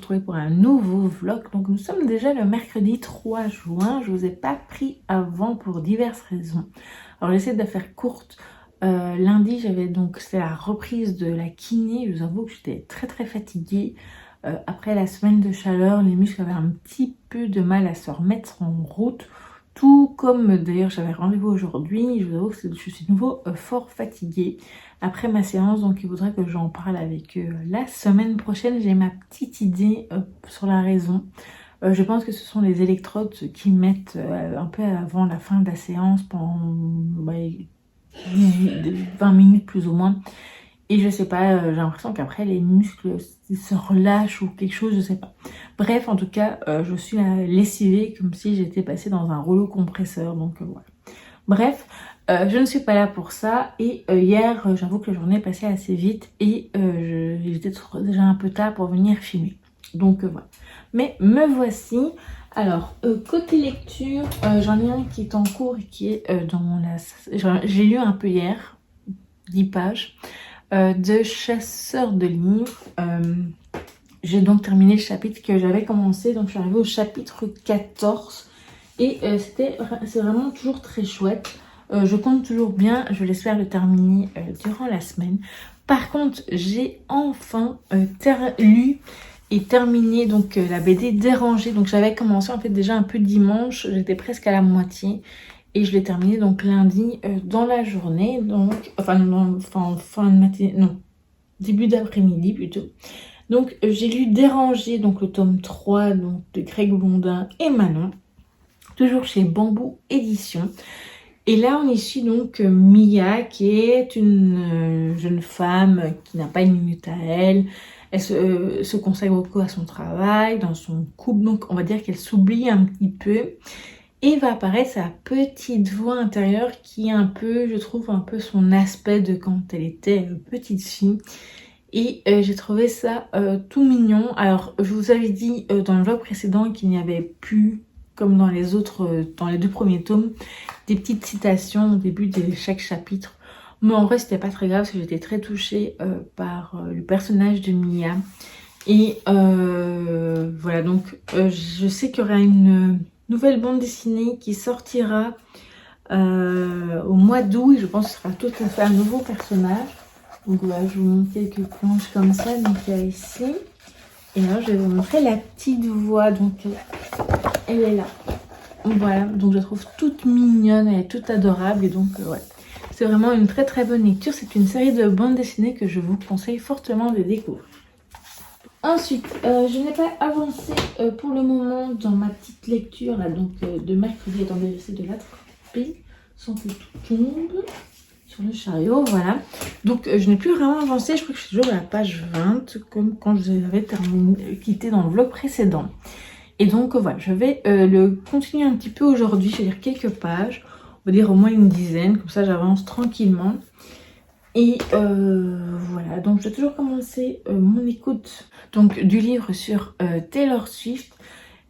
retrouver pour un nouveau vlog. Donc nous sommes déjà le mercredi 3 juin. Je vous ai pas pris avant pour diverses raisons. Alors j'essaie de faire courte. Lundi j'avais donc c'est la reprise de la kiné. Je vous avoue que j'étais très fatiguée. Après la semaine de chaleur, les muscles avaient un petit peu de mal à se remettre en route. Tout comme d'ailleurs j'avais rendez-vous aujourd'hui. Je vous avoue que je suis de nouveau fort fatiguée après ma séance, donc il faudrait que j'en parle avec eux la semaine prochaine. J'ai ma petite idée sur la raison. Je pense que ce sont les électrodes qui mettent un peu avant la fin de la séance pendant 20 minutes plus ou moins. Et je sais pas, j'ai l'impression qu'après les muscles se relâchent ou quelque chose, je sais pas. Bref, en tout cas, je suis lessivée comme si j'étais passée dans un rouleau compresseur, donc voilà. Bref, je ne suis pas là pour ça et hier, j'avoue que la journée est passée assez vite et j'étais déjà un peu tard pour venir filmer. Donc voilà. Mais me voici. Alors, côté lecture, j'en ai un qui est en cours et qui est dans la... J'ai lu un peu hier, 10 pages, de Chasseur de livres. J'ai donc terminé le chapitre que j'avais commencé, donc je suis arrivée au chapitre 14. Et c'est vraiment toujours très chouette. Je compte toujours bien, je l'espère le terminer durant la semaine. Par contre, j'ai enfin lu et terminé donc la BD Dérangée. Donc j'avais commencé en fait déjà un peu dimanche, j'étais presque à la moitié. Et je l'ai terminé donc lundi dans la journée, donc fin de matinée, non, début d'après-midi plutôt. Donc j'ai lu Dérangée, donc le tome 3 donc, de Greg Blondin et Manon. Toujours chez Bambou Édition. Et là, on y suit donc Mia, qui est une jeune femme qui n'a pas une minute à elle. Elle se consacre beaucoup à son travail, dans son couple. Donc, on va dire qu'elle s'oublie un petit peu. Et va apparaître sa petite voix intérieure qui est un peu, je trouve, un peu son aspect de quand elle était petite fille. Et j'ai trouvé ça tout mignon. Alors, je vous avais dit dans le vlog précédent qu'il n'y avait plus... comme dans les autres, dans les 2 premiers tomes, des petites citations au début de chaque chapitre. Mais en vrai, c'était pas très grave parce que j'étais très touchée par le personnage de Mia. Et voilà, donc je sais qu'il y aura une nouvelle bande dessinée qui sortira au mois d'août. Et je pense que ce sera tout à fait un nouveau personnage. Donc voilà, je vous montre quelques planches comme ça. Donc il y a ici. Et là, je vais vous montrer la petite voix. Donc elle est là. Voilà, donc je la trouve toute mignonne, elle est toute adorable et donc ouais. C'est vraiment une très bonne lecture. C'est une série de bandes dessinées que je vous conseille fortement de découvrir. Ensuite, je n'ai pas avancé pour le moment dans ma petite lecture là, donc de mercredi. Attendez, j'essaie de l'attraper sans que tout tombe sur le chariot, voilà. Donc je n'ai plus vraiment avancé, je crois que je suis toujours à la page 20 comme quand je l'avais quitté dans le vlog précédent. Et donc voilà, je vais le continuer un petit peu aujourd'hui. Je vais lire quelques pages, on va dire au moins une dizaine, comme ça j'avance tranquillement. Et voilà, donc je vais toujours commencer mon écoute donc, du livre sur Taylor Swift.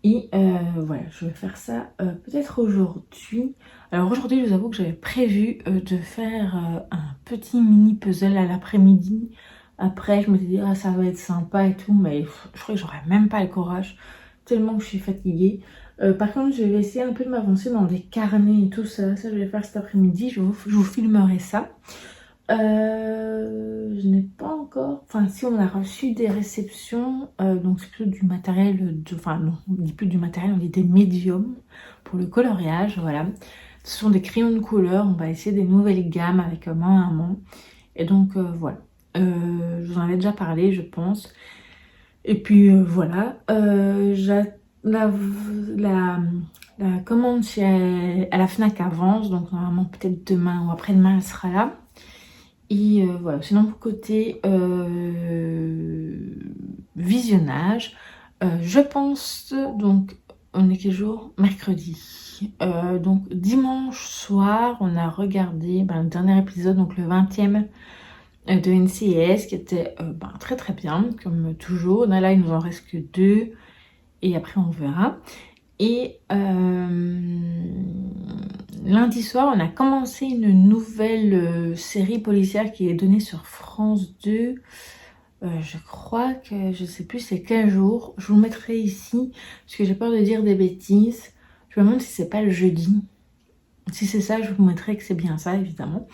Et voilà, je vais faire ça peut-être aujourd'hui. Alors aujourd'hui, je vous avoue que j'avais prévu de faire un petit mini puzzle à l'après-midi. Après, je me suis dit, ah, ça va être sympa et tout, mais je crois que j'aurais même pas le courage. Tellement que je suis fatiguée. Par contre, je vais essayer un peu de m'avancer dans des carnets et tout ça. Ça, je vais faire cet après-midi. Je vous filmerai ça. Je n'ai pas encore... Enfin, si on a reçu des réceptions, donc c'est plutôt du matériel... Enfin, non, on dit plus du matériel, on dit des médiums pour le coloriage, voilà. Ce sont des crayons de couleur. On va essayer des nouvelles gammes avec main. Et donc, voilà. Je vous en avais déjà parlé, je pense. Et puis voilà, la commande à la Fnac avance, donc normalement peut-être demain ou après-demain elle sera là. Et voilà, sinon pour côté visionnage, je pense donc, on est quel jour? Mercredi. Donc dimanche soir, on a regardé le dernier épisode, donc le 20e de NCIS qui était très bien comme toujours. Là il nous en reste que 2 et après on verra. Et lundi soir on a commencé une nouvelle série policière qui est donnée sur France 2. Je crois que je sais plus c'est quel jour. Je vous le mettrai ici parce que j'ai peur de dire des bêtises. Je me demande si c'est pas le jeudi. Si c'est ça, je vous mettrai que c'est bien ça, évidemment.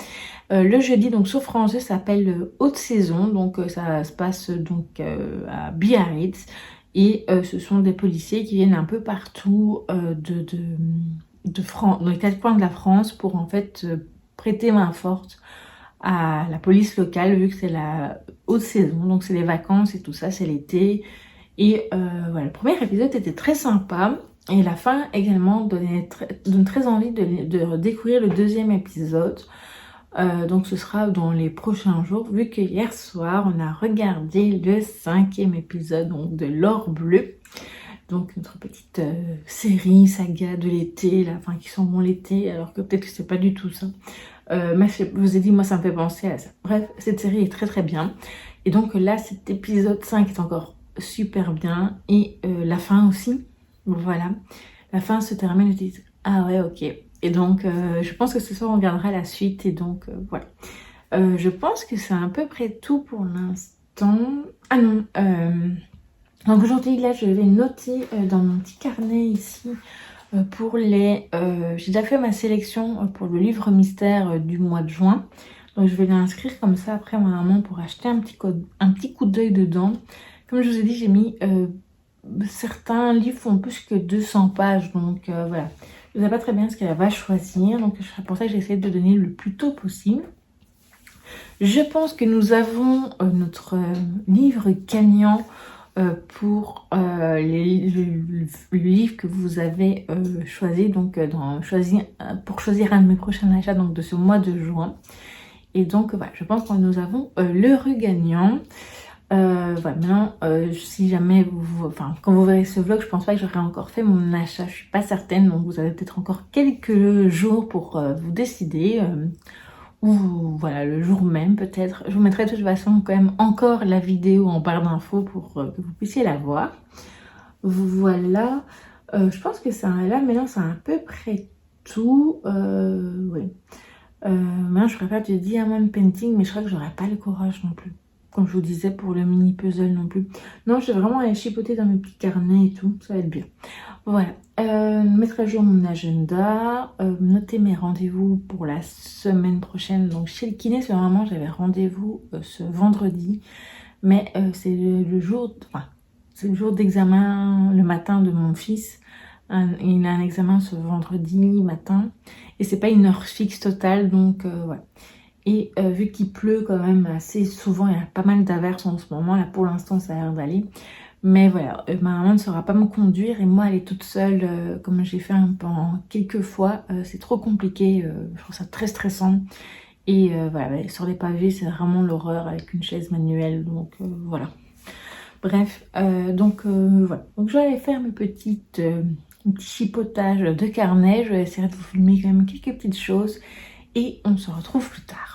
Le jeudi, donc sur France 2, ça s'appelle Haute Saison. Donc ça se passe donc à Biarritz. Et ce sont des policiers qui viennent un peu partout de France, dans les quatre coins de la France pour en fait prêter main forte à la police locale vu que c'est la haute saison. Donc c'est les vacances et tout ça, c'est l'été. Et voilà, le premier épisode était très sympa. Et la fin également donne très envie de découvrir le deuxième épisode. Donc ce sera dans les prochains jours, vu que hier soir, on a regardé le 5e épisode donc, de L'Or Bleu. Donc notre petite série, saga de l'été, enfin qui sent bon l'été, alors que peut-être que c'est pas du tout ça. Mais je vous ai dit, moi ça me fait penser à ça. Bref, cette série est très très bien. Et donc là, cet épisode 5 est encore super bien. Et la fin aussi, voilà. La fin se termine, je dis, ah ouais, ok. Et donc, je pense que ce soir, on regardera la suite. Et donc, voilà. Je pense que c'est à peu près tout pour l'instant. Ah non, donc aujourd'hui, là, je vais noter dans mon petit carnet ici pour les... j'ai déjà fait ma sélection pour le livre mystère du mois de juin. Donc je vais l'inscrire comme ça après ma maman pour acheter un petit coup d'œil dedans. Comme je vous ai dit, j'ai mis... certains livres font plus que 200 pages. Donc voilà. Je ne sais pas très bien ce qu'elle va choisir. Donc c'est pour ça que j'essaie de donner le plus tôt possible. Je pense que nous avons notre livre gagnant pour le livre que vous avez choisi, donc pour choisir un de mes prochains achats donc de ce mois de juin. Et donc voilà, je pense que nous avons l'heureux gagnant. Voilà, maintenant, si jamais quand vous verrez ce vlog, je pense pas que j'aurai encore fait mon achat, je suis pas certaine, donc vous avez peut-être encore quelques jours pour vous décider. Ou voilà, le jour même peut-être. Je vous mettrai de toute façon quand même encore la vidéo en barre d'infos pour que vous puissiez la voir. Voilà. Je pense que ça là maintenant c'est à peu près tout. Oui. Maintenant je préfère du diamond painting, mais je crois que j'aurais pas le courage non plus. Comme je vous disais pour le mini puzzle non plus. Non, je vais vraiment aller chipoter dans mes petits carnets et tout. Ça va être bien. Voilà. Mettre à jour mon agenda. Noter mes rendez-vous pour la semaine prochaine. Donc chez le kiné, c'est vraiment, j'avais rendez-vous ce vendredi. Mais c'est le jour... Enfin, c'est le jour d'examen le matin de mon fils. Il a un examen ce vendredi matin. Et c'est pas une heure fixe totale. Donc voilà. Et vu qu'il pleut quand même assez souvent, il y a pas mal d'averses en ce moment, là pour l'instant ça a l'air d'aller. Mais voilà, ma maman ne saura pas me conduire et moi elle est toute seule, comme j'ai fait pendant quelques fois, c'est trop compliqué, je trouve ça très stressant. Et voilà, sur les pavés c'est vraiment l'horreur avec une chaise manuelle, donc voilà. Bref, donc voilà, donc je vais aller faire mes petits chipotages de carnet, je vais essayer de vous filmer quand même quelques petites choses et on se retrouve plus tard.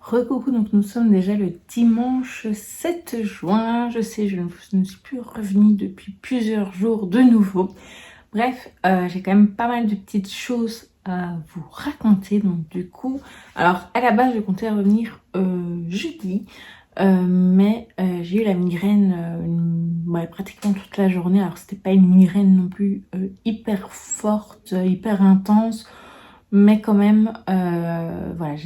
Recoucou, donc nous sommes déjà le dimanche 7 juin. Je sais, je ne suis plus revenue depuis plusieurs jours de nouveau. Bref, j'ai quand même pas mal de petites choses à vous raconter. Donc du coup, alors à la base, je comptais revenir jeudi. Mais j'ai eu la migraine ouais, pratiquement toute la journée. Alors c'était pas une migraine non plus hyper forte, hyper intense. Mais quand même, voilà,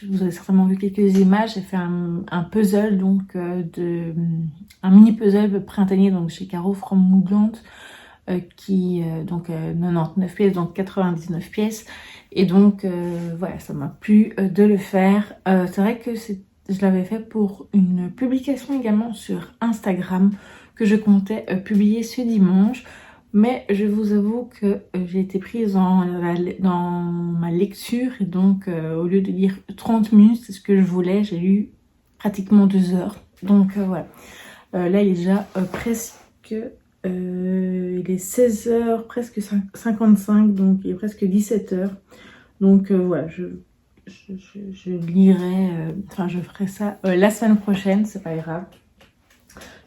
vous avez certainement vu quelques images. J'ai fait un puzzle, donc un mini puzzle printanier, donc chez Caro From Moodland, qui donc 99 pièces, donc 99 pièces. Et donc voilà, ça m'a plu de le faire. C'est vrai que je l'avais fait pour une publication également sur Instagram que je comptais publier ce dimanche. Mais je vous avoue que j'ai été prise dans ma lecture et donc au lieu de lire 30 minutes, c'est ce que je voulais, j'ai lu pratiquement 2 heures. Donc voilà. Là il est déjà presque... il est 16h, presque 55, donc il est presque 17h. Donc voilà, je lirai, enfin je ferai ça la semaine prochaine, c'est pas grave.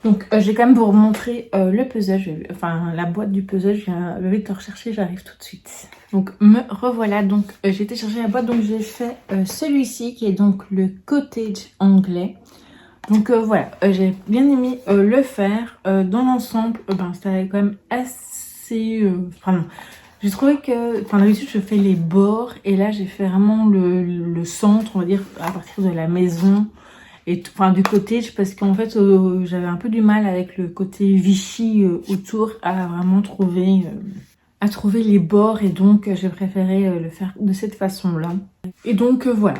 Donc je vais quand même vous remontrer le puzzle, enfin la boîte du puzzle, je vais te rechercher, j'arrive tout de suite. Donc me revoilà, donc j'ai été chercher la boîte, donc j'ai fait celui-ci qui est donc le cottage anglais. Donc voilà, j'ai bien aimé le faire. Dans l'ensemble, ben, c'était quand même assez... Enfin, j'ai trouvé que... Enfin, d'habitude, je fais les bords. Et là, j'ai fait vraiment le centre, on va dire, à partir de la maison. Et enfin, du cottage, parce qu'en fait, j'avais un peu du mal avec le côté Vichy autour à vraiment trouver... à trouver les bords. Et donc, j'ai préféré le faire de cette façon-là. Et donc voilà,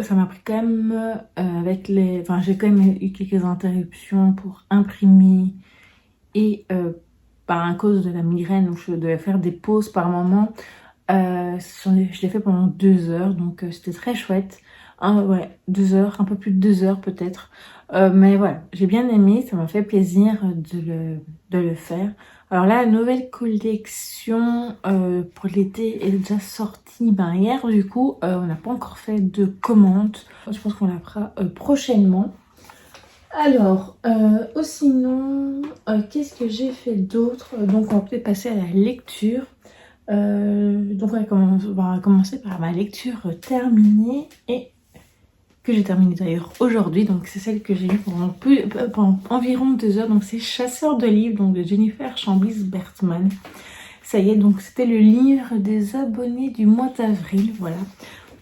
ça m'a pris quand même avec les... Enfin j'ai quand même eu quelques interruptions pour imprimer et à cause de la migraine où je devais faire des pauses par moment, je l'ai fait pendant 2 heures donc c'était très chouette. Ouais, 2 heures, un peu plus de 2 heures peut-être. Mais voilà, j'ai bien aimé, ça m'a fait plaisir de le faire. Alors là, la nouvelle collection pour l'été est déjà sortie hier. Du coup, on n'a pas encore fait de commande. Je pense qu'on la fera prochainement. Alors, sinon, qu'est-ce que j'ai fait d'autre? Donc, on va peut-être passer à la lecture. Donc, on va commencer par ma lecture terminée et que j'ai terminée d'ailleurs aujourd'hui. Donc, c'est celle que j'ai lue pendant environ 2 heures. Donc, c'est Chasseur de livres, donc de Jennifer Chamblis-Bertman. Ça y est, donc c'était le livre des abonnés du mois d'avril. Voilà.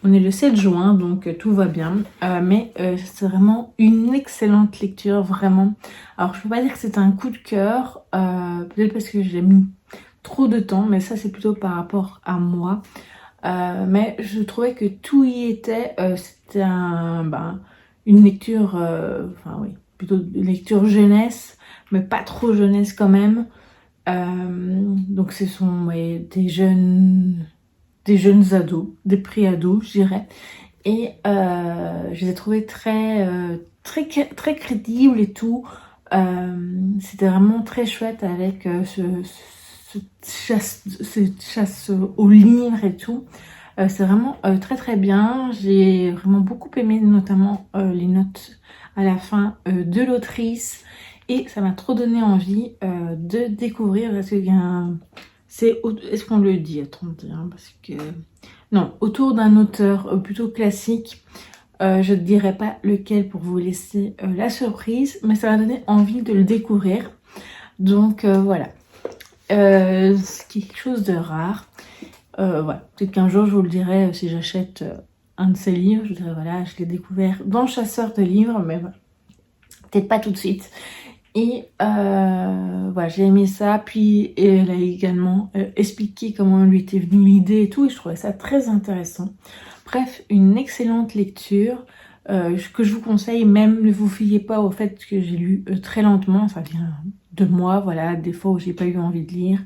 On est le 7 juin, donc tout va bien. Mais c'est vraiment une excellente lecture, vraiment. Alors, je peux pas dire que c'est un coup de cœur. Peut-être parce que j'ai mis trop de temps, mais ça, c'est plutôt par rapport à moi. Mais je trouvais que tout y était. C'était une lecture, enfin oui, plutôt une lecture jeunesse, mais pas trop jeunesse quand même. Donc ce sont des jeunes ados, des pré-ados, je dirais. Et je les ai trouvés très crédibles et tout. C'était vraiment très chouette avec cette chasse au livre et tout. C'est vraiment très bien. J'ai vraiment beaucoup aimé notamment les notes à la fin de l'autrice. Et ça m'a trop donné envie de découvrir. Parce qu'il y a un... Est-ce qu'on le dit? Attendez, hein, parce que... Non, autour d'un auteur plutôt classique. Je ne dirai pas lequel pour vous laisser la surprise. Mais ça m'a donné envie de le découvrir. Donc voilà. C'est quelque chose de rare. Voilà, peut-être qu'un jour je vous le dirai si j'achète un de ces livres. Je dirais voilà, je l'ai découvert dans Chasseur de livres, mais voilà, peut-être pas tout de suite. Et voilà, j'ai aimé ça. Puis elle a également expliqué comment lui était venue l'idée et tout. Et je trouvais ça très intéressant. Bref, une excellente lecture que je vous conseille. Même ne vous fiez pas au fait que j'ai lu très lentement. Ça vient de moi, voilà, des fois où j'ai pas eu envie de lire.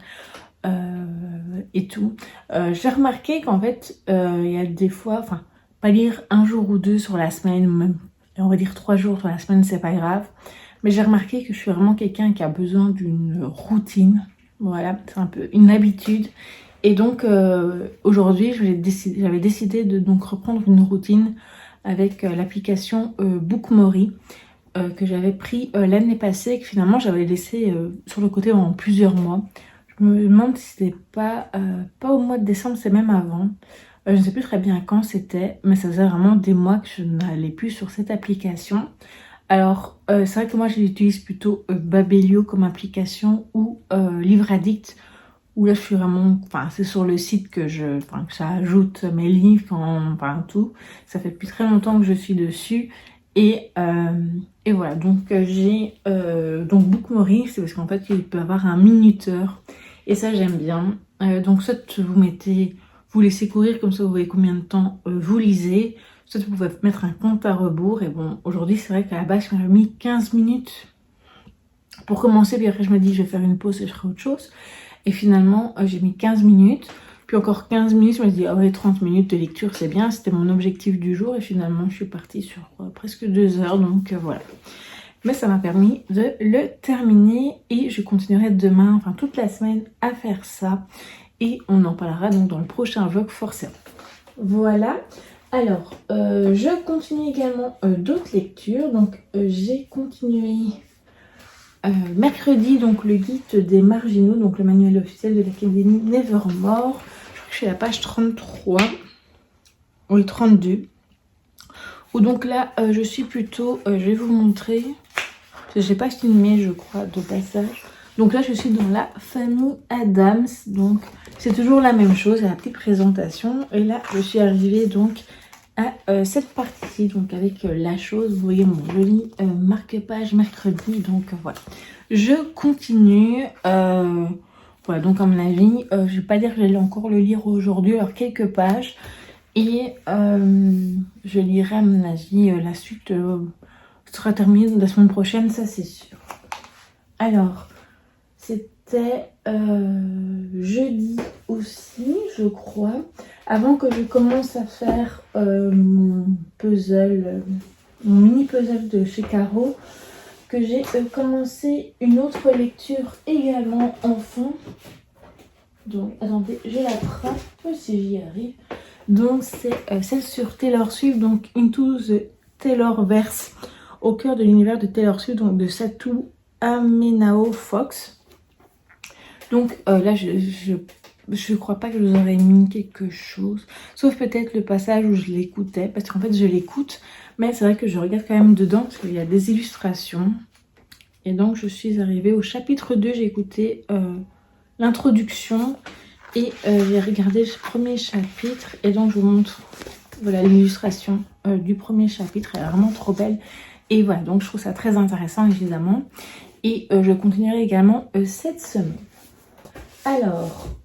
Et tout. J'ai remarqué qu'en fait, il y a des fois, enfin, pas lire un jour ou deux sur la semaine, ou même, on va dire 3 jours sur la semaine, c'est pas grave. Mais j'ai remarqué que je suis vraiment quelqu'un qui a besoin d'une routine. Voilà, c'est un peu une habitude. Et donc, aujourd'hui, j'avais décidé de donc reprendre une routine avec l'application Bookmori que j'avais pris l'année passée et que finalement j'avais laissé sur le côté pendant plusieurs mois. Je me demande si c'était pas au mois de décembre, c'est même avant. Je ne sais plus très bien quand c'était, mais ça faisait vraiment des mois que je n'allais plus sur cette application. Alors, c'est vrai que moi, je l'utilise plutôt Babelio comme application ou Livre Addict, où là, je suis vraiment... Enfin, c'est sur le site que ça ajoute mes livres, enfin tout. Ça fait depuis très longtemps que je suis dessus. Et voilà, donc j'ai donc Bookmori, c'est parce qu'en fait, il peut avoir un minuteur. Et ça, j'aime bien. Donc, soit vous laissez courir, comme ça, vous voyez combien de temps vous lisez. Soit vous pouvez mettre un compte à rebours. Et bon, aujourd'hui, c'est vrai qu'à la base, je m'avais mis 15 minutes pour commencer. Puis après, je me dis, je vais faire une pause et je ferai autre chose. Et finalement, j'ai mis 15 minutes. Puis encore 15 minutes, je me suis dit, ah ouais, 30 minutes de lecture, c'est bien. C'était mon objectif du jour. Et finalement, je suis partie sur presque 2 heures. Donc voilà. Mais ça m'a permis de le terminer. Et je continuerai demain, enfin toute la semaine, à faire ça. Et on en parlera donc dans le prochain vlog forcément. Voilà. Alors, je continue également d'autres lectures. Donc, j'ai continué mercredi, donc le guide des marginaux, donc le manuel officiel de l'Académie Nevermore. Je crois que je suis à la page 33. Oui, 32. Où donc là, je suis plutôt, je vais vous montrer. Je n'ai pas filmé, je crois, de passage. Donc là, je suis dans la famille Adams. Donc, c'est toujours la même chose, la petite présentation. Et là, je suis arrivée donc à cette partie, donc avec la chose. Vous voyez mon joli marque-page mercredi. Donc, voilà. Je continue. Voilà, donc à mon avis, je ne vais pas dire que j'allais encore le lire aujourd'hui. Alors, quelques pages. Et je lirai à mon avis la suite sera terminée la semaine prochaine, ça c'est sûr. Alors, c'était jeudi aussi, je crois, avant que je commence à faire mon puzzle, mon mini puzzle de chez Caro, que j'ai commencé une autre lecture également enfant. Donc, attendez, je l'attrape si j'y arrive. Donc, c'est celle sur Taylor Swift, donc Into the Taylorverse, au cœur de l'univers de Taylor Swift, donc de Satu Amenao Fox. Donc là, je crois pas que je vous aurais mis quelque chose, sauf peut-être le passage où je l'écoutais, parce qu'en fait, je l'écoute, mais c'est vrai que je regarde quand même dedans, parce qu'il y a des illustrations. Et donc, je suis arrivée au chapitre 2, j'ai écouté l'introduction. Et j'ai regardé le premier chapitre et donc je vous montre voilà l'illustration du premier chapitre. Elle est vraiment trop belle. Et voilà, donc je trouve ça très intéressant évidemment. Et je continuerai également cette semaine. Alors,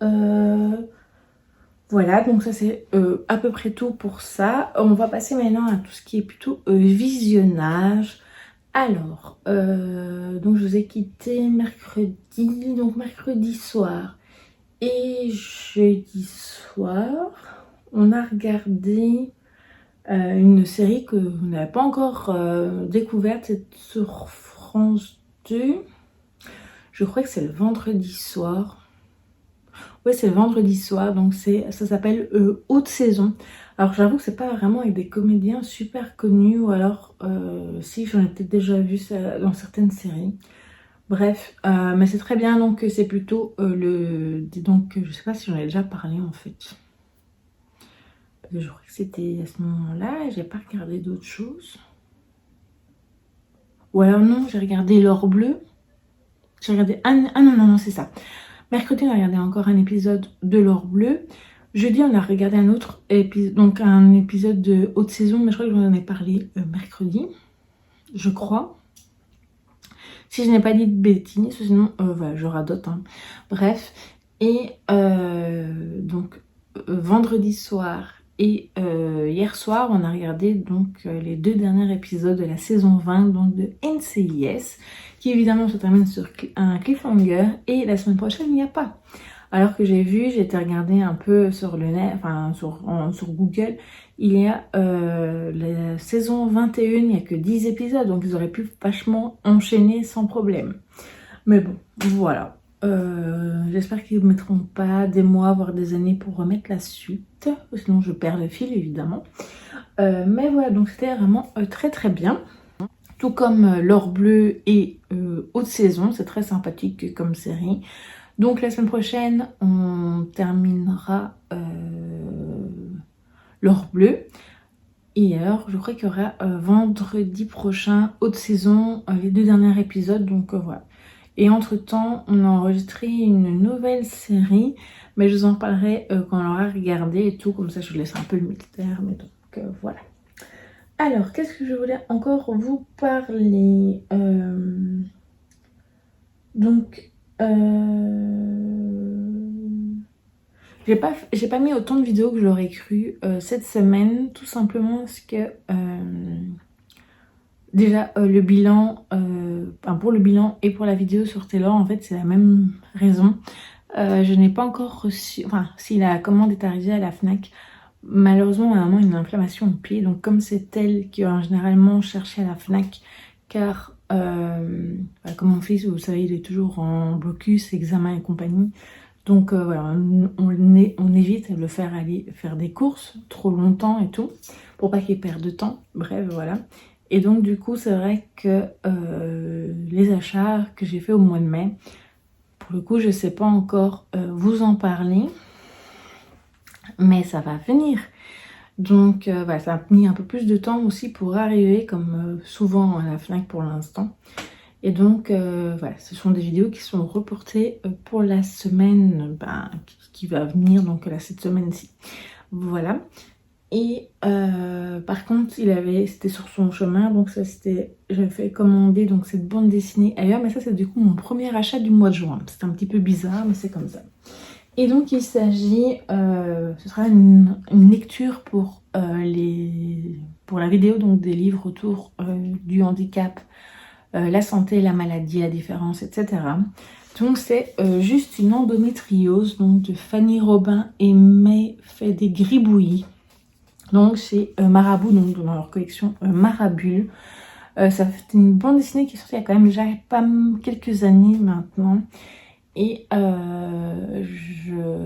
voilà, donc ça c'est à peu près tout pour ça. On va passer maintenant à tout ce qui est plutôt visionnage. Alors, donc je vous ai quitté mercredi, donc mercredi soir. Et jeudi soir, on a regardé une série que vous n'avez pas encore découverte, c'est sur France 2. Je crois que c'est le vendredi soir. Oui, c'est le vendredi soir, donc ça s'appelle Haute Saison. Alors j'avoue que c'est pas vraiment avec des comédiens super connus, ou alors si j'en ai peut-être déjà vu ça dans certaines séries. Bref, mais c'est très bien, donc c'est plutôt donc je sais pas si j'en ai déjà parlé en fait. Parce que je crois que c'était à ce moment-là et j'ai pas regardé d'autres choses. Ou alors non, j'ai regardé L'Or Bleu. J'ai regardé... Ah non, c'est ça. Mercredi, on a regardé encore un épisode de L'Or Bleu. Jeudi, on a regardé un autre épisode, donc un épisode de Haute Saison, mais je crois que j'en ai parlé mercredi, je crois. Si je n'ai pas dit de bêtises, sinon voilà, je radote. Hein. Bref, et donc vendredi soir et hier soir, on a regardé donc les 2 derniers épisodes de la saison 20 donc de NCIS, qui évidemment se termine sur un cliffhanger, et la semaine prochaine il n'y a pas. Alors que j'ai été regarder un peu sur le net, enfin sur Google, il y a la saison 21, il n'y a que 10 épisodes, donc ils auraient pu vachement enchaîner sans problème. Mais bon, voilà. J'espère qu'ils ne mettront pas des mois, voire des années pour remettre la suite, sinon je perds le fil évidemment. Mais voilà, donc c'était vraiment très très bien. Tout comme L'Or Bleu et Haute Saison, c'est très sympathique comme série. Donc la semaine prochaine, on terminera L'Or Bleu. Et alors, je crois qu'il y aura vendredi prochain, Haute Saison, les 2 derniers épisodes. Donc voilà. Et entre-temps, on a enregistré une nouvelle série. Mais je vous en parlerai quand on l'aura regardé et tout. Comme ça, je vous laisse un peu le mystère. Mais donc voilà. Alors, qu'est-ce que je voulais encore vous parler Donc... j'ai pas mis autant de vidéos que je l'aurais cru cette semaine, tout simplement parce que déjà le bilan, pour le bilan et pour la vidéo sur Taylor, en fait c'est la même raison. Je n'ai pas encore reçu, enfin si la commande est arrivée à la Fnac, malheureusement ma maman a une inflammation au pied, donc comme c'est elle qui va généralement chercher à la Fnac, car comme mon fils, vous savez, il est toujours en blocus, examen et compagnie, donc voilà, on évite de le faire aller faire des courses trop longtemps et tout, pour pas qu'il perde de temps, bref voilà. Et donc du coup c'est vrai que les achats que j'ai fait au mois de mai, pour le coup je sais pas encore vous en parler, mais ça va venir. Donc voilà, ça a mis un peu plus de temps aussi pour arriver, comme souvent à la Fnac pour l'instant. Et donc voilà, ce sont des vidéos qui sont reportées pour la semaine qui va venir, donc cette semaine-ci. Voilà. Et par contre, c'était sur son chemin, donc ça c'était, j'avais fait commander donc cette bande dessinée ailleurs, mais ça c'est du coup mon premier achat du mois de juin. C'est un petit peu bizarre, mais c'est comme ça. Et donc il s'agit, ce sera une lecture pour la vidéo, donc des livres autour du handicap, la santé, la maladie, la différence, etc. Donc c'est juste une endométriose, donc de Fanny Robin et May fait des gribouillis. Donc c'est Marabout, donc dans leur collection Marabule. Ça fait une bande dessinée qui est sortie il y a quand même déjà quelques années maintenant. Et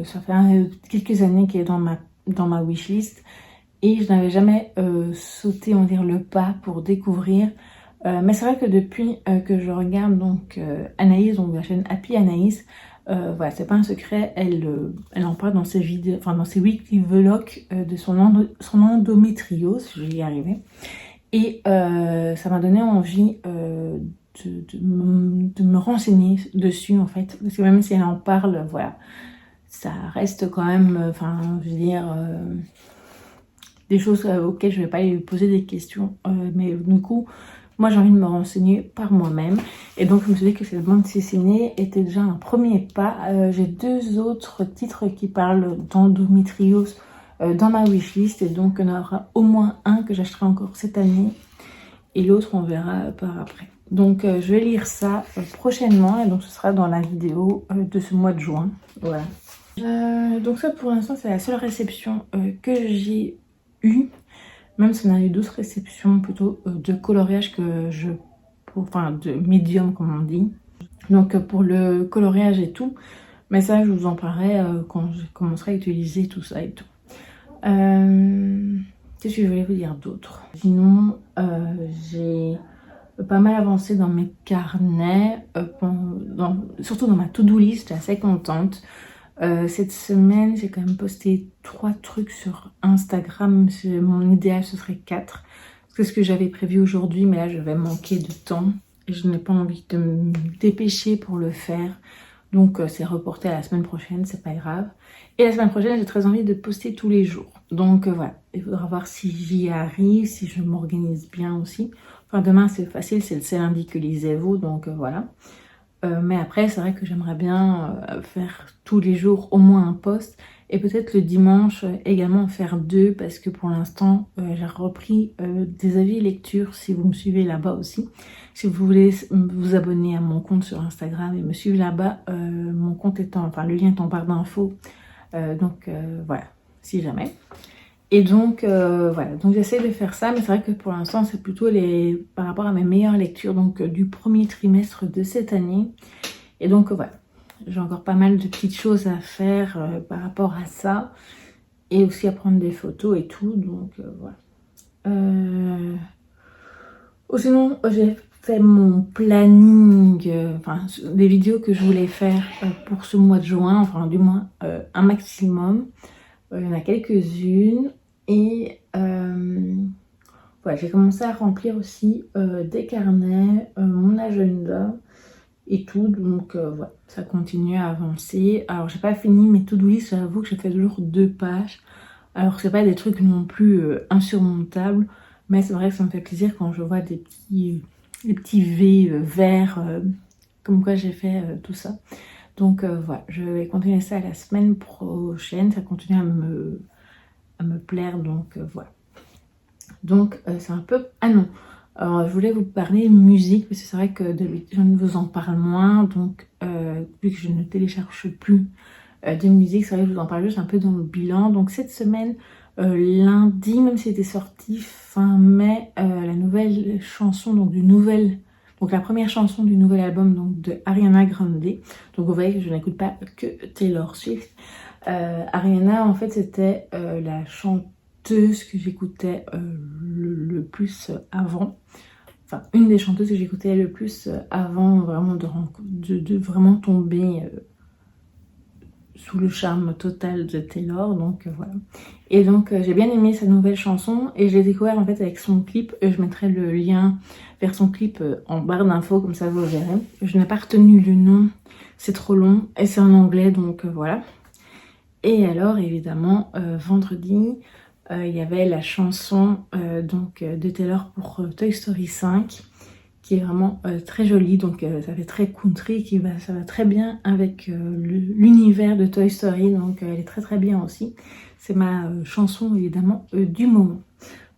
ça fait quelques années qu'elle est dans ma wishlist. Et je n'avais jamais sauté, on va dire, le pas pour découvrir. Mais c'est vrai que depuis que je regarde donc Anaïs, donc la chaîne Happy Anaïs, voilà, c'est pas un secret, elle en parle dans ses vidéos, enfin dans ses weekly vlogs de son endométriose, je vais y arriver. Et ça m'a donné envie de me renseigner dessus en fait, parce que même si elle en parle, voilà, ça reste quand même, enfin je veux dire, des choses auxquelles je vais pas lui poser des questions, mais du coup moi j'ai envie de me renseigner par moi-même, et donc je me suis dit que cette bande dessinée était déjà un premier pas. J'ai 2 autres titres qui parlent d'endométriose dans ma wishlist, et donc il y en aura au moins un que j'achèterai encore cette année, et l'autre on verra par après. Donc je vais lire ça prochainement, et donc ce sera dans la vidéo de ce mois de juin. Voilà. Donc ça pour l'instant c'est la seule réception que j'ai eue, même si on a eu d'autres réceptions plutôt de coloriage enfin de médium comme on dit. Donc pour le coloriage et tout, mais ça je vous en parlerai quand je commencerai à utiliser tout ça et tout. Qu'est-ce que je voulais vous dire d'autre? Sinon j'ai pas mal avancé dans mes carnets, surtout dans ma to-do list, j'étais assez contente. Cette semaine, j'ai quand même posté 3 trucs sur Instagram. Mon idéal, ce serait 4. C'est ce que j'avais prévu aujourd'hui, mais là, je vais manquer de temps. Et je n'ai pas envie de me dépêcher pour le faire. Donc, c'est reporté à la semaine prochaine, c'est pas grave. Et la semaine prochaine, j'ai très envie de poster tous les jours. Donc, voilà. Il faudra voir si j'y arrive, si je m'organise bien aussi. Enfin, demain, c'est facile, c'est lundi que lisez-vous, donc voilà. Mais après, c'est vrai que j'aimerais bien faire tous les jours au moins un post, et peut-être le dimanche également en faire 2, parce que pour l'instant j'ai repris des avis lecture, si vous me suivez là-bas aussi. Si vous voulez vous abonner à mon compte sur Instagram et me suivre là-bas, mon compte le lien est en barre d'infos, donc voilà, si jamais. Et donc voilà, donc j'essaie de faire ça, mais c'est vrai que pour l'instant c'est plutôt par rapport à mes meilleures lectures, donc du premier trimestre de cette année. Et donc voilà, j'ai encore pas mal de petites choses à faire par rapport à ça, et aussi à prendre des photos et tout, donc voilà. Sinon j'ai fait mon planning, enfin des vidéos que je voulais faire pour ce mois de juin, enfin du moins un maximum. Il y en a quelques-unes, et voilà, j'ai commencé à remplir aussi des carnets, mon agenda et tout, donc voilà, ça continue à avancer. Alors j'ai pas fini mes to-do list, j'avoue que j'ai fait toujours 2 pages, alors c'est pas des trucs non plus insurmontables, mais c'est vrai que ça me fait plaisir quand je vois des petits V verts, comme quoi j'ai fait tout ça. Donc voilà, je vais continuer ça la semaine prochaine, ça continue à me plaire, donc voilà. Donc c'est un peu... Ah non, Alors, je voulais vous parler musique, parce que c'est vrai que d'habitude, je ne vous en parle moins. Donc, vu que je ne télécharge plus de musique, c'est vrai que je vous en parle juste un peu dans le bilan. Donc, cette semaine, lundi, même si c'était sorti fin mai, la nouvelle chanson, donc la première chanson du nouvel album donc de Ariana Grande. Donc, vous voyez que je n'écoute pas que Taylor Swift. Ariana, en fait, c'était la chanteuse que j'écoutais le plus avant. Enfin, une des chanteuses que j'écoutais le plus avant vraiment de vraiment tomber sous le charme total de Taylor. Donc voilà. Et donc j'ai bien aimé sa nouvelle chanson et je l'ai découvert en fait avec son clip. Je mettrai le lien vers son clip en barre d'infos, comme ça vous verrez. Je n'ai pas retenu le nom, c'est trop long et c'est en anglais, donc voilà. Et alors évidemment vendredi il y avait la chanson de Taylor pour Toy Story 5 qui est vraiment très jolie, donc ça fait très country, ça va très bien avec l'univers de Toy Story, donc elle est très très bien aussi. C'est ma chanson évidemment du moment.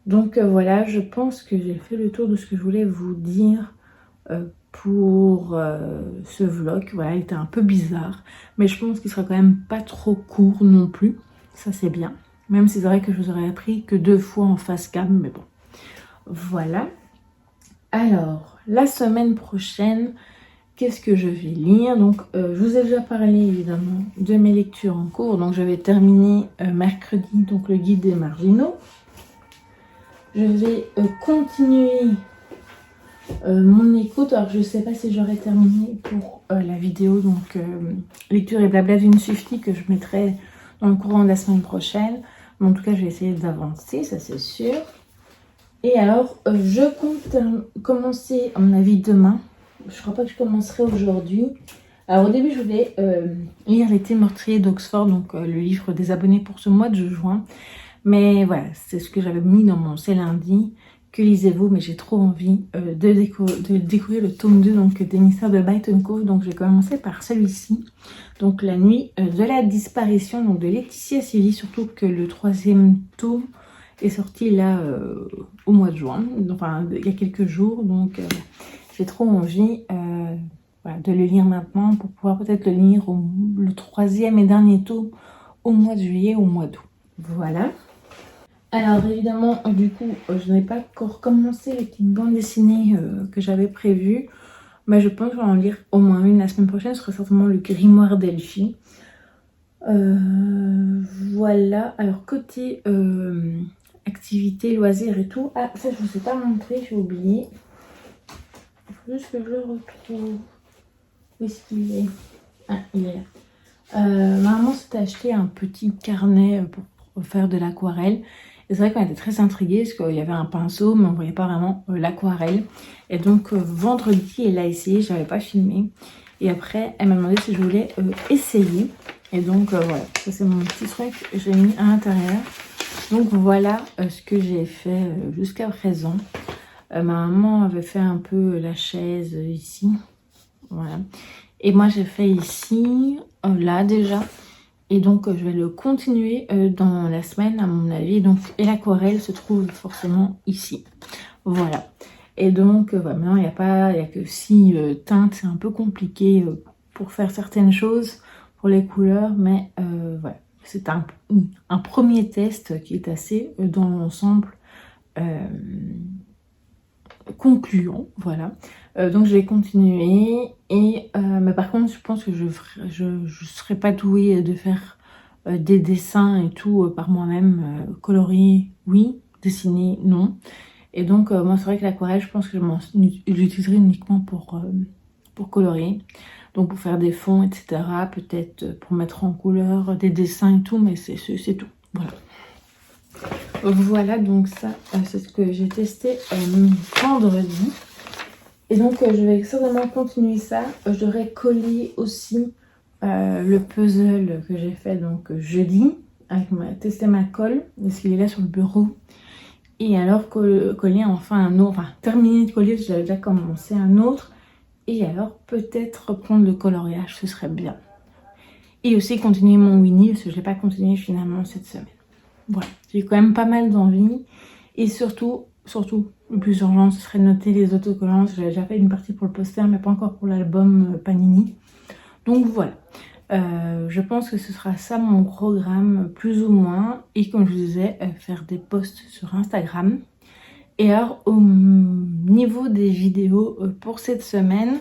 Donc voilà, je pense que j'ai fait le tour de ce que je voulais vous dire pour ce vlog. Voilà, il était un peu bizarre, mais je pense qu'il sera quand même pas trop court non plus, ça c'est bien. Même si c'est vrai que je vous aurais appris que 2 fois en face cam, mais bon. Voilà. Alors, la semaine prochaine, qu'est-ce que je vais lire? Donc, je vous ai déjà parlé évidemment de mes lectures en cours. Donc, je vais terminer mercredi, donc le guide des marginaux. Je vais continuer mon écoute. Alors, je ne sais pas si j'aurai terminé pour la vidéo, donc lecture et blabla d'une Swiftie que je mettrai dans le courant de la semaine prochaine. Mais en tout cas, je vais essayer d'avancer, ça c'est sûr. Et alors, je compte commencer, à mon avis, demain. Je crois pas que je commencerai aujourd'hui. Alors, au début, je voulais lire Les Thés meurtriers d'Oxford, donc le livre des abonnés pour ce mois de juin. Mais voilà, c'est ce que j'avais mis dans mon C'est lundi. Que lisez-vous? Mais j'ai trop envie de découvrir le tome 2 donc, des mystères de Brighton Cove. Donc, je vais commencer par celui-ci. Donc, La nuit de la disparition donc, de Laetitia Silly. Surtout que le 3e tome est sorti là au mois de juin, enfin il y a quelques jours, donc j'ai trop envie voilà, de le lire maintenant pour pouvoir peut-être le lire le 3e et dernier tome au mois de juillet, au mois d'août. Voilà. Alors évidemment, du coup, je n'ai pas encore commencé les petites bandes dessinées que j'avais prévues, mais je pense que je vais en lire au moins une la semaine prochaine. Ce sera certainement le Grimoire d'Elphie. Voilà. Alors côté activités, loisirs et tout. Ah, ça je vous ai pas montré, j'ai oublié. Il faut juste que je le retrouve. Où est-ce qu'il est? Ah, il est là. Ma maman s'était acheté un petit carnet pour faire de l'aquarelle. Et c'est vrai qu'on était très intrigués parce qu'il y avait un pinceau, mais on voyait pas vraiment l'aquarelle. Et donc vendredi, elle a essayé, je n'avais pas filmé. Et après, elle m'a demandé si je voulais essayer. Et donc voilà, ça c'est mon petit truc que j'ai mis à l'intérieur. Donc voilà ce que j'ai fait jusqu'à présent. Ma maman avait fait un peu la chaise ici. Voilà. Et moi j'ai fait ici, là déjà. Et donc je vais le continuer dans la semaine à mon avis. Donc, et l'aquarelle se trouve forcément ici. Voilà. Et donc voilà, maintenant il n'y a que 6 teintes. C'est un peu compliqué pour faire certaines choses pour les couleurs. Mais voilà. C'est un premier test qui est assez dans l'ensemble concluant, voilà. Donc je vais continuer et mais par contre je pense que je serai pas douée de faire des dessins et tout par moi-même. Colorier oui, dessiner non. Et donc moi c'est vrai que l'aquarelle je pense que j'utiliserai uniquement pour colorier. Donc pour faire des fonds, etc. Peut-être pour mettre en couleur des dessins et tout, mais c'est tout. Voilà. Voilà, donc ça, c'est ce que j'ai testé vendredi. Et donc je vais certainement continuer ça. Je devrais coller aussi le puzzle que j'ai fait donc jeudi. Tester ma colle, parce qu'il est là sur le bureau. Et alors coller enfin un autre, enfin terminer de coller, parce que j'avais déjà commencé un autre. Et alors peut-être reprendre le coloriage, ce serait bien. Et aussi continuer mon Winnie, parce que je ne l'ai pas continué finalement cette semaine. Voilà, j'ai quand même pas mal d'envie. Et surtout, surtout, le plus urgent, ce serait de noter les autocollants. J'avais déjà fait une partie pour le poster, mais pas encore pour l'album Panini. Donc voilà. Je pense que ce sera ça mon programme, plus ou moins. Et comme je vous disais, faire des posts sur Instagram. Et alors, au niveau des vidéos pour cette semaine,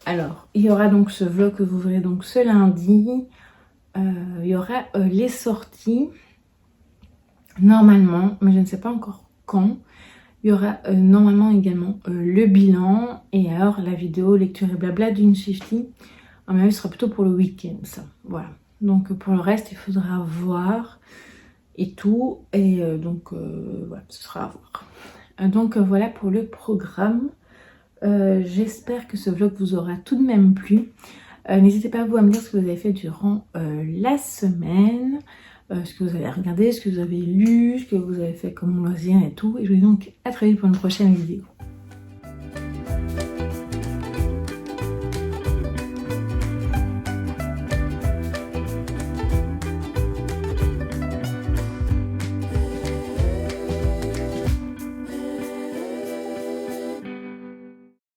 alors, il y aura donc ce vlog que vous verrez donc ce lundi. Il y aura les sorties, normalement, mais je ne sais pas encore quand. Il y aura normalement également le bilan et alors la vidéo lecture et blabla d'une Swiftie. À mon avis, ce sera plutôt pour le week-end, ça. Voilà. Donc pour le reste, il faudra voir et tout. Et donc voilà, ce sera à voir. Donc voilà pour le programme. J'espère que ce vlog vous aura tout de même plu. N'hésitez pas vous à me dire ce que vous avez fait durant la semaine, ce que vous avez regardé, ce que vous avez lu, ce que vous avez fait comme loisir et tout. Et je vous dis donc à très vite pour une prochaine vidéo.